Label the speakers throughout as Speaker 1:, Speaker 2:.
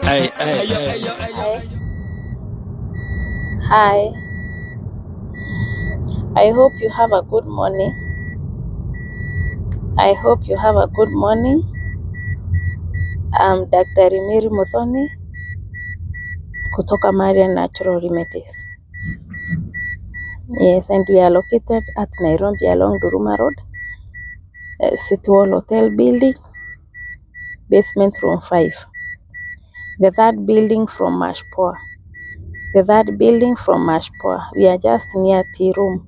Speaker 1: Hey, hey, hey.
Speaker 2: Hi, I hope you have a good morning. I hope you have a good morning. I'm Dr. Mary Muthoni kutoka Marian Natural Remedies. Yes, and we are located at Nairobi along Duruma Road, City Hall Hotel building, basement room 5. The third building from Mashpoa. The third building from Mashpoa. We are just near Tea Room.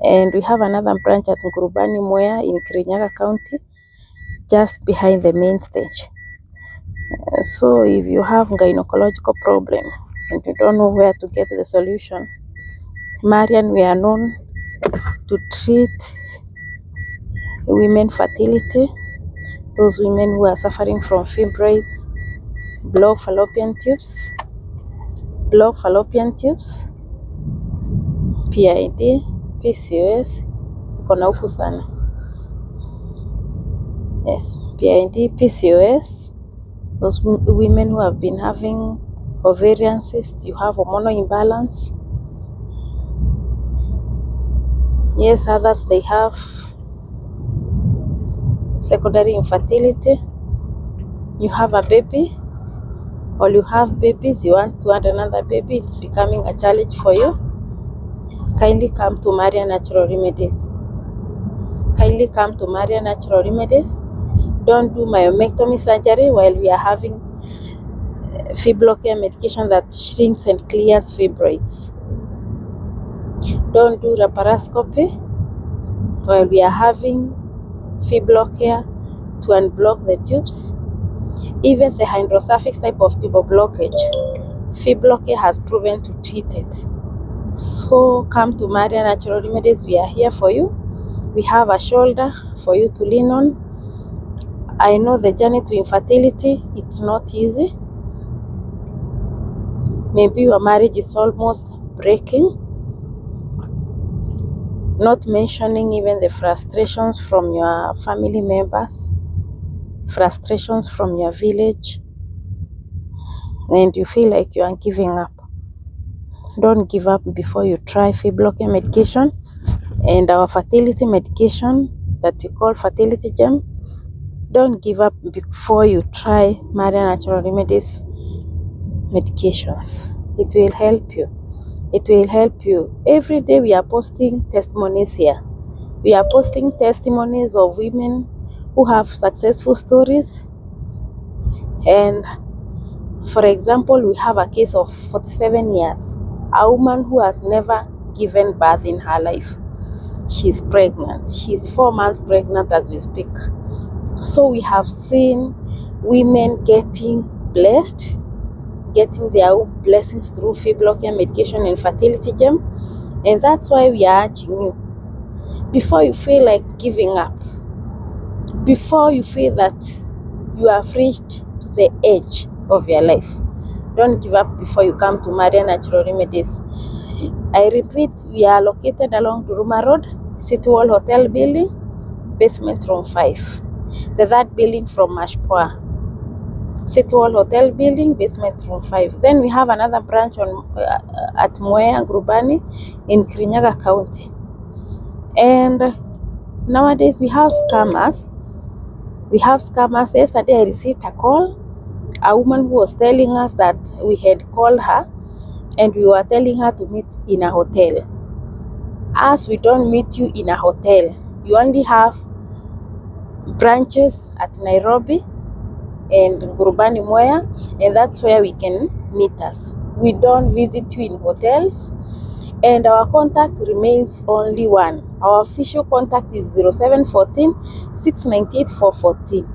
Speaker 2: And we have another branch at Ngurubani Mwea in Kirinyaga County, just behind the main stage. So if you have gynecological problem and you don't know where to get the solution, Marian, we are known to treat women fertility, those women who are suffering from fibroids, blocked fallopian tubes, PID, PCOS, iko na ufu sana. Yes, PID, PCOS, those women who have been having ovarian cysts, you have hormonal imbalance. Yes, others, they have secondary infertility. You have a baby, or you have babies, you want to add another baby, it's becoming a challenge for you. Kindly come to Maria Natural Remedies. Kindly come to Maria Natural Remedies. Don't do myomectomy surgery while we are having fibroid medication that shrinks and clears fibroids. Don't do laparoscopy while we are having fibroid to unblock the tubes. Even the hydrosuffix type of tube blockage, fibroid has proven to treat it. So come to Maria Natural Remedies. We are here for you. We have a shoulder for you to lean on. I know the journey to infertility, it's not easy. Maybe your marriage is almost breaking, not mentioning even the frustrations from your family members, frustrations from your village, and you feel like you are giving up. Don't give up before you try fibroid medication and our fertility medication that we call fertility gem. Don't give up before you try Maria Natural Remedies medications. It will help you. It will help you. Every day we are posting testimonies here. We are posting testimonies of women who have successful stories. And for example, we have a case of 47 years, a woman who has never given birth in her life. She's pregnant. She's 4 months pregnant as we speak. So we have seen women getting blessed, getting their own blessings through fibroid medication and fertility gem. And that's why we are urging you, before you feel like giving up, before you feel that you have reached to the edge of your life, don't give up before you come to Maria Natural Remedies. I repeat, we are located along Duruma Road, City Hall Hotel building, basement room 5. The third building from Mashpoa. City Hall Hotel building, basement room 5. Then we have another branch at Mwea, Grubani in Kirinyaga County. And nowadays we have scammers. Yesterday I received a call, a woman who was telling us that we had called her and we were telling her to meet in a hotel. As we don't meet you in a hotel, you only have branches at Nairobi and Ngurubani Mwea, and that's where we can meet us. We don't visit you in hotels, and our contact remains only one. Our official contact is 0714 698 414.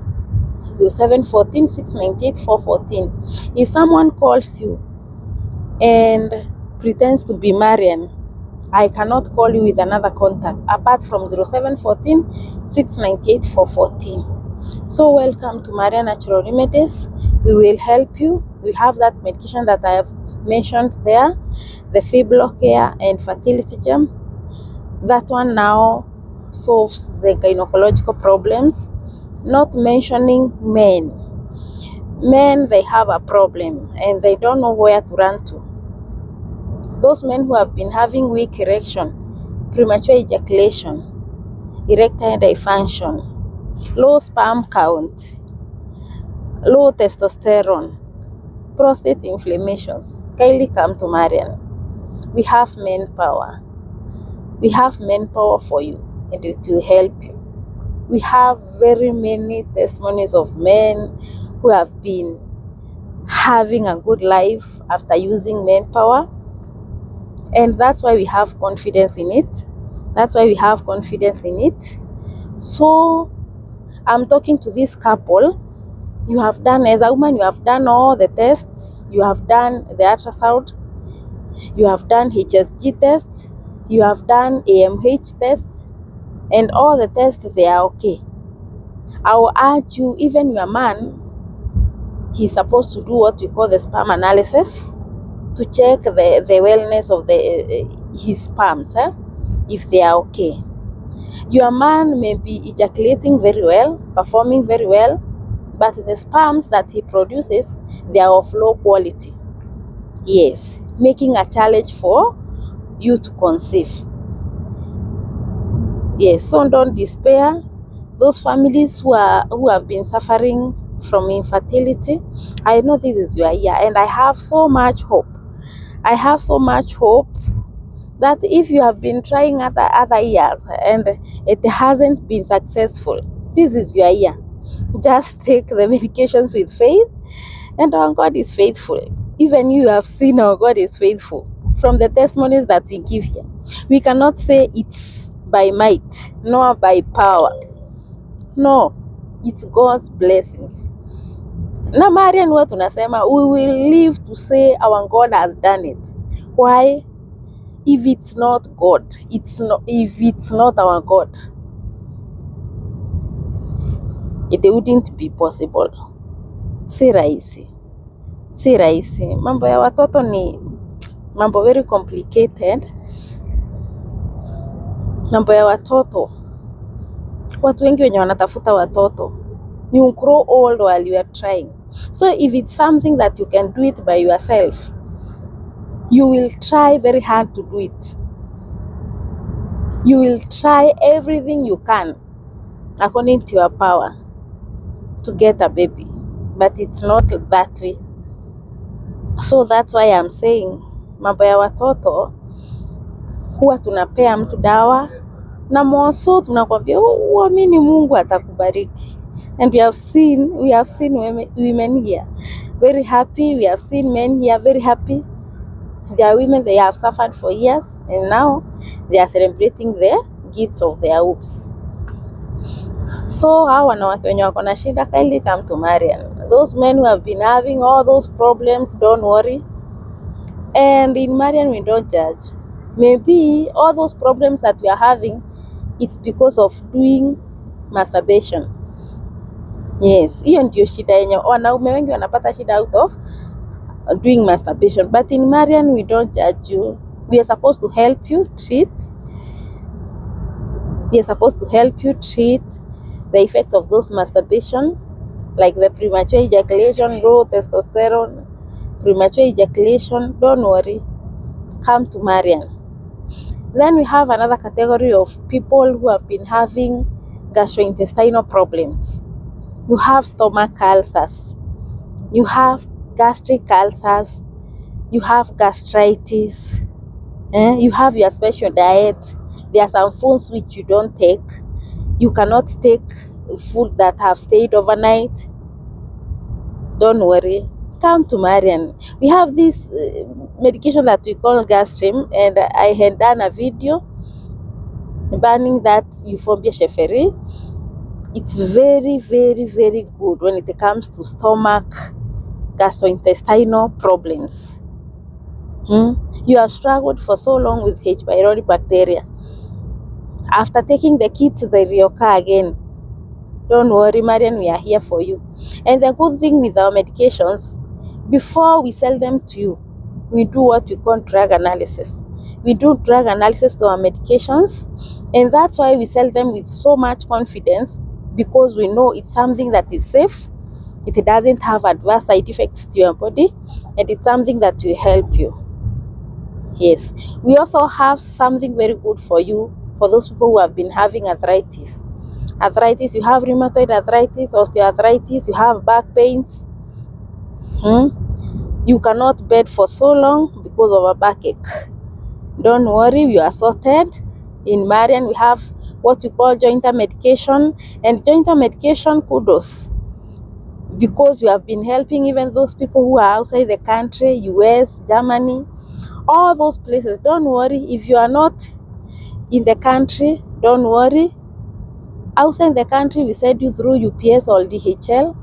Speaker 2: 0714 698 414. If someone calls you and pretends to be Marian, I cannot call you with another contact apart from 0714 698 414. So welcome to Maria Natural Remedies. We will help you. We have that medication that I have mentioned there, the fibroid care and fertility gem. That one now solves the gynecological problems, not mentioning men. Men, they have a problem and they don't know where to run to. Those men who have been having weak erection, premature ejaculation, erectile dysfunction, low sperm count, low testosterone, prostate inflammations, kindly come to Marian. We have manpower. We have manpower for you, and it will help you. We have very many testimonies of men who have been having a good life after using manpower, and that's why we have confidence in it. That's why we have confidence in it. So I'm talking to this couple. You have done, as a woman, you have done all the tests. You have done the ultrasound. You have done HSG tests. You have done AMH tests. And all the tests, they are okay. I will urge you, even your man, he's supposed to do what we call the sperm analysis to check the wellness of his sperms, if they are okay. Your man may be ejaculating very well, performing very well, but the sperms that he produces, they are of low quality. Yes, making a challenge for you to conceive. Yes, so don't despair. Those families who have been suffering from infertility, I know this is your year, and I have so much hope. I have so much hope that if you have been trying other years and it hasn't been successful, this is your year. Just take the medications with faith, and our God is faithful. Even you have seen our God is faithful from the testimonies that we give here. We cannot say it's by might nor by power. No, it's God's blessings. Na Marian, huwa tunasema we will live to say our God has done it. Why? If it's not God, if it's not our God, it wouldn't be possible. Si rahisi. Si rahisi. Mambo ya watoto ni mambo very complicated. Mambo ya watoto, watu wengi wenye wanatafuta watoto, you grow old while you are trying. So if it's something that you can do it by yourself, you will try very hard to do it. You will try everything you can according to your power to get a baby, but it's not that way. So that's why I'm saying mambo ya watoto huwa tunapea mtu dawa na mwaso tunakwambia uamini Mungu atakubariki. And we have seen women here very happy. We have seen men here very happy. There are women, they have suffered for years and now they are celebrating the gifts of their wombs. So hawa wanawake wenye wako na shida, kindly come to Marian. Those men who have been having all those problems, don't worry. And in Marian, we don't judge. Maybe all those problems that we are having, it's because of doing masturbation. Yes, hiyo ndio shida yenye wanaume wengi wanapata shida out of doing masturbation. But in Marian, we don't judge you. We are supposed to help you treat. We are supposed to help you treat the effects of those masturbation, like the premature ejaculation, low testosterone, premature ejaculation. Don't worry, come to Marian. Then we have another category of people who have been having gastrointestinal problems. You have stomach ulcers, you have gastric ulcers, you have gastritis, you have your special diet. There are some foods which you don't take. You cannot take food that have stayed overnight. Don't worry, come to Marian. We have this medication that we call Gastrim, and I had done a video banning that Euphobia sheferi. It's very, very, very good when it comes to stomach, gastrointestinal problems. You have struggled for so long with H. pylori bacteria. After taking the kit, they reoccur again. Don't worry, Marian, we are here for you. And the good thing with our medications, before we sell them to you, we do what we call drug analysis. We do drug analysis to our medications, and that's why we sell them with so much confidence, because we know it's something that is safe, It doesn't have adverse side effects to your body, and it's something that will help you. Yes, we also have something very good for you, for those people who have been having arthritis. Arthritis, you have rheumatoid arthritis, osteoarthritis, you have back pains. You cannot bed for so long because of a backache. Don't worry, we are sorted. In Marian, we have what we call jointer medication, and jointer medication, kudos, because we have been helping even those people who are outside the country, US, Germany, all those places. Don't worry, if you are not in the country, don't worry. Outside the country, we send you through UPS or DHL,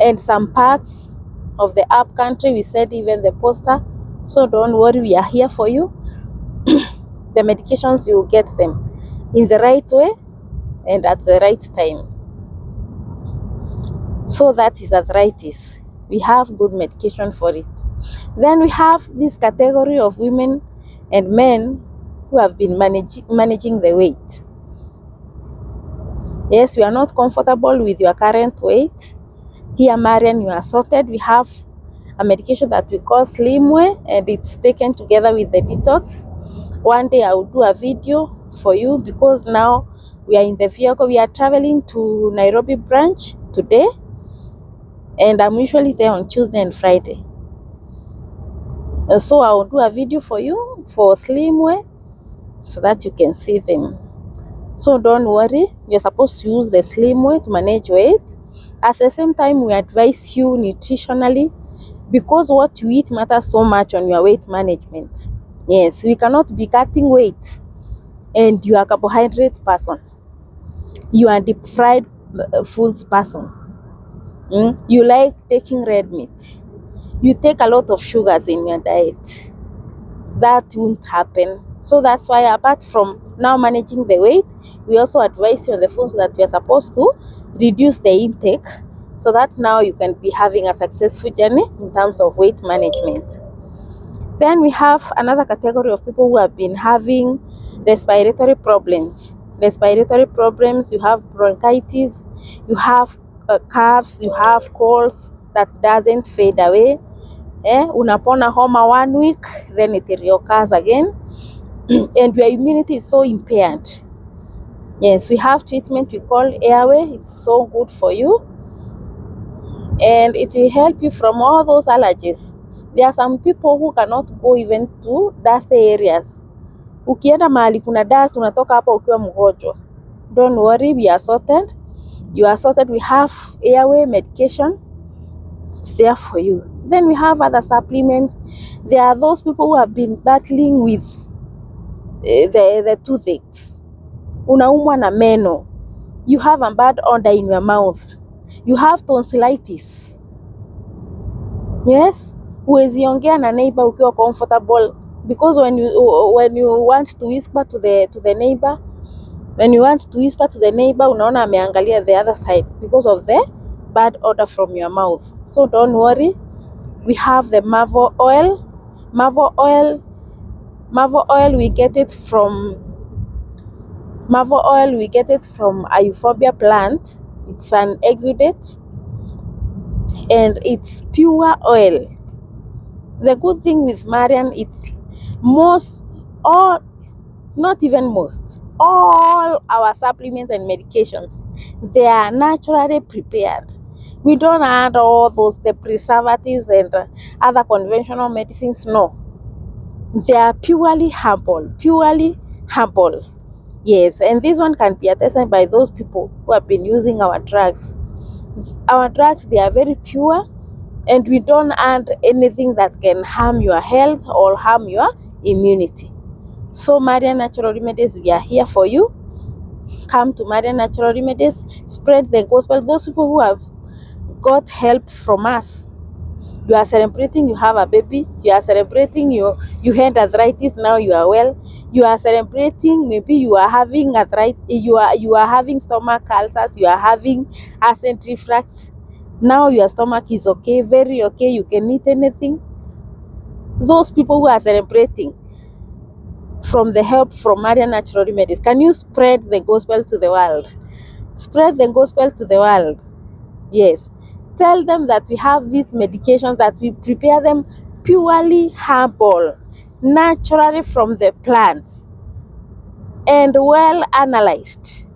Speaker 2: and some parts of the up country, we send even the poster. So don't worry, we are here for you. The medications, you will get them in the right way and at the right time. So that is arthritis. We have good medication for it. Then we have this category of women and men who have been managing the weight. Yes, we are not comfortable with your current weight. Here, Marian, you are sorted. We have a medication that we call Slimway, and it's taken together with the detox. One day I will do a video for you, because now we are in the vehicle. We are traveling to Nairobi branch today, and I'm usually there on Tuesday and Friday. So I will do a video for you for Slimway so that you can see them. So don't worry, you're supposed to use the Slimway to manage weight. At the same time, we advise you nutritionally, because what you eat matters so much on your weight management. Yes, we cannot be cutting weight and you are a carbohydrate person. You are deep fried foods person. You like taking red meat. You take a lot of sugars in your diet. That won't happen. So that's why, apart from now managing the weight, we also advise you on the foods that we are supposed to reduce the intake, so that now you can be having a successful journey in terms of weight management. Then we have another category of people who have been having respiratory problems. Respiratory problems, you have bronchitis, you have coughs, you have colds that doesn't fade away. Unapona homa 1 week, then it reoccurs again, and your immunity is so impaired. Yes, we have treatment we call airway. It's so good for you, and it will help you from all those allergies. There are some people who cannot go even to dusty areas. Ukienda mahali kuna dust, unatoka hapa ukiwa mgonjwa. Don't worry, we are sorted. You are sorted. We have airway medication. It's there for you. Then we have other supplements. There are those people who have been battling with the toothaches. Unaumwa na meno. You have a bad odor in your mouth. You have tonsillitis. Yes, huwezi ongea na neighbor ukiwa comfortable, because when you want to whisper to the neighbor, unaona ameangalia the other side because of the bad odor from your mouth. So don't worry, we have the Marvel oil. Marvel oil, we get it from a euphorbia plant. It's an exudate, and it's pure oil. The good thing with Marian, it's all our supplements and medications, they are naturally prepared. We don't add all the preservatives and other conventional medicines. No, they are purely herbal. Yes, and this one can be attested by those people who have been using our drugs. Our drugs, they are very pure, and we don't add anything that can harm your health or harm your immunity. So Marian Natural Remedies, we are here for you. Come to Marian Natural Remedies, spread the gospel. Those people who have got help from us, you are celebrating, you have a baby, you are celebrating, you had arthritis, now you are well. You are celebrating, maybe you are having arthritis, you are having stomach ulcers, you are having acid reflux. Now your stomach is okay, very okay, you can eat anything. Those people who are celebrating from the help from Marian Natural Remedies, can you spread the gospel to the world? Spread the gospel to the world. Yes. Tell them that we have these medications, that we prepare them purely herbal, naturally from the plants, and well analyzed.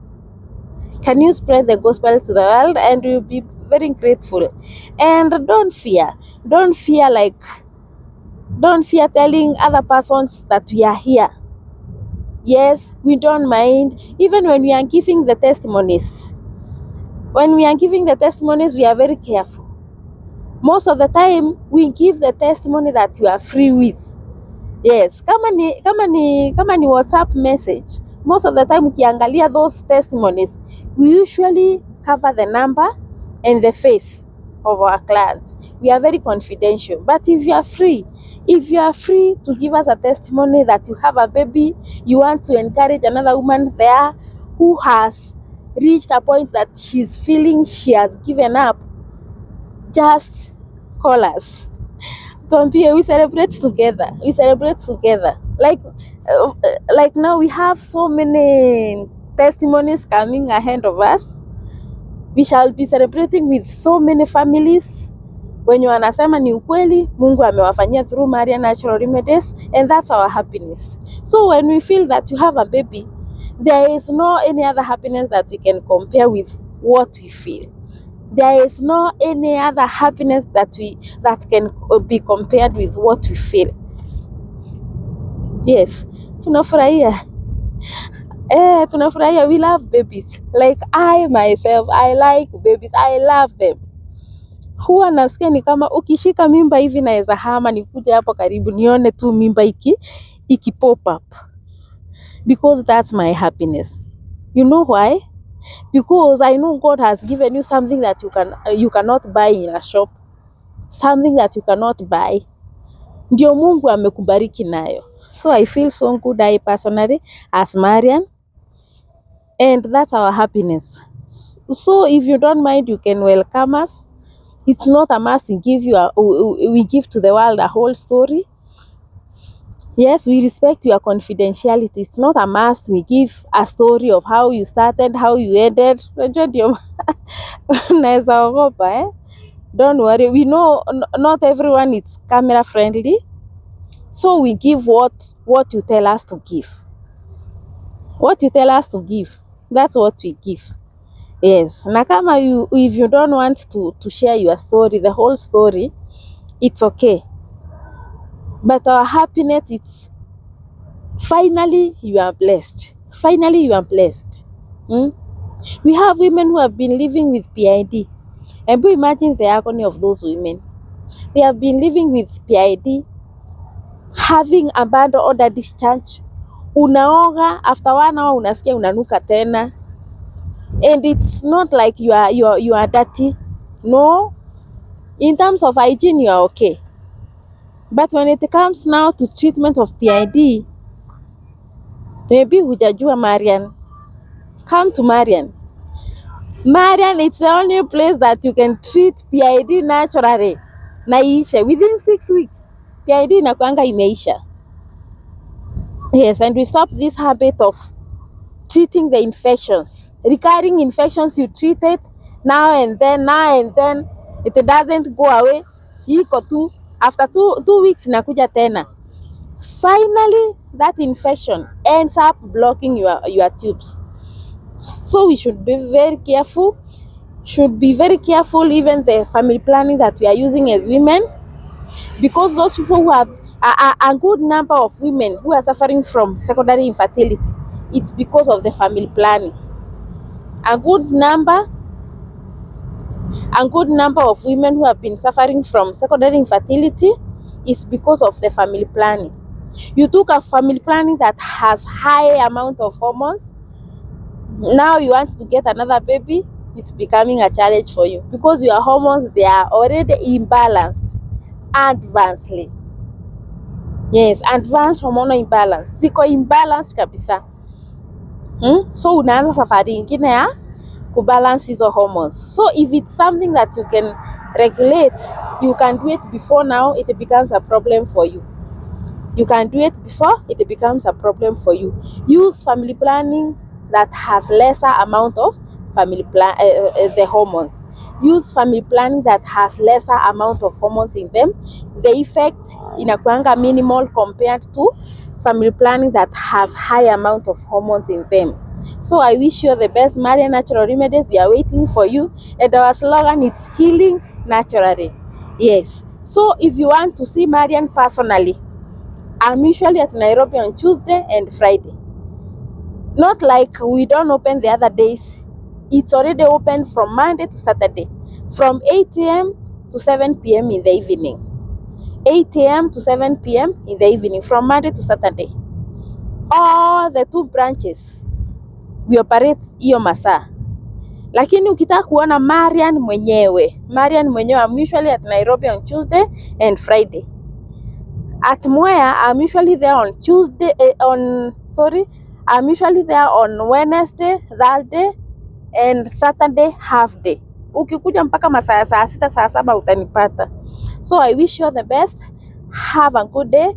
Speaker 2: Can you spread the gospel to the world? And you'll be very grateful. And don't fear. Don't fear telling other persons that we are here. Yes, we don't mind. Even when we are giving the testimonies. When we are giving the testimonies, we are very careful. Most of the time, we give the testimony that we are free with. Yes, kama ni WhatsApp message, most of the time ukiangalia those testimonies, we usually cover the number and the face of our clients. We are very confidential. But if you are free to give us a testimony that you have a baby, you want to encourage another woman there who has reached a point that she's feeling she has given up, just call us. We celebrate together. Like now we have so many testimonies coming ahead of us. We shall be celebrating with so many families wenye wanasema ni ukweli Mungu amewafanyia through Maria Natural Remedies, and that's our happiness. So when we feel that you have a baby, there is no any other happiness that we can compare with what we feel. There is no any other happiness that can be compared with what we feel. Yes, tunafurahia. Tunafurahia. We love babies. Like I myself, I like babies. I love them. Huwa nasikia ni kama ukishika mimba hivi naweza hama nikuja hapo karibu nione tu mimba iki pop up. Because that's my happiness. You know why? Because I know God has given you something that you cannot buy in a shop. Something that you cannot buy. Ndio Mungu amekubariki nayo. So I feel so good, I personally, as Marian. And that's our happiness. So if you don't mind, you can welcome us. It's not a must we give to the world a whole story. Yes, we respect your confidentiality. It's not a must we give a story of how you started, how you ended. Don't worry. We know not everyone is camera friendly. So we give what you tell us to give. What you tell us to give, that's what we give. Yes. Na kama if you don't want to share your story, the whole story, it's okay. But our happiness, it's finally you are blessed. Finally you are blessed. We have women who have been living with PID. And you imagine the agony of those women. They have been living with PID, having abandoned order discharge. Unaoga, after 1 hour unasikia unanuka tena. And it's not like you are dirty. No. In terms of hygiene, you are okay. But when it comes now to treatment of PID, maybe hujajua Marian. Come to Marian. Marian, it's the only place that you can treat PID naturally. Na iishe within 6 weeks. PID inakuanga imeisha. Yes, and we stop this habit of treating the infections. Recurring infections, you treat it now and then. It doesn't go away. Iko tu. After two weeks inakuja tena. Finally, that infection ends up blocking your tubes. So we should be very careful. Even the family planning that we are using as women. Because those people who have a good number of women who are suffering from secondary infertility, it's because of the family planning. A good number of women who have been suffering from secondary infertility is because of the family planning. You took a family planning that has high amount of hormones. Now you want to get another baby, it's becoming a challenge for you because your hormones, they are already imbalanced advancedly. Yes, advanced hormonal imbalance. Ziko imbalanced kabisa. So unaanza safari ingine ya kubalance hizo hormones. So if it's something that you can regulate, you can do it before now, it becomes a problem for you. You can do it before it becomes a problem for you. Use family planning that has lesser amount of the hormones. use family planning that has lesser amount of hormones in them. The effect inakuanga minimal compared to family planning that has high amount of hormones in them. So I wish you the best. Marian Natural Remedies, we are waiting for you, and our slogan is healing naturally. Yes, so if you want to see Marian personally, I'm usually at Nairobi on Tuesday and Friday. Not like we don't open the other days. It's already open from Monday to Saturday, from 8 a.m. to 7 p.m. in the evening. 8 a.m. to 7 p.m. in the evening, from Monday to Saturday. All the 2 branches, we operate hiyo masaa. Lakini ukitaka kuona Marian mwenyewe, I'm usually at Nairobi on Tuesday and Friday. At Mwea, I'm usually there on I'm usually there on Wednesday, Thursday, and Saturday half day. Ukikuja mpaka masaa ya saa 6 saa 7 utanipata. So I wish you the best. Have a good day.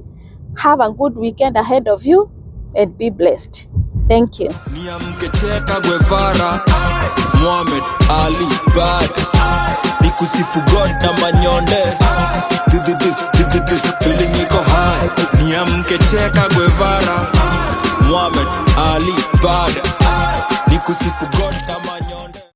Speaker 2: Have a good weekend ahead of you, and be blessed. Thank you.
Speaker 1: Niamkecheka Guevara, Muhammad Ali Bad, nikusifu God na manyonde. This feeling iko high. Niamkecheka Guevara, Muhammad Ali Bad, nikusifu God na manyonde.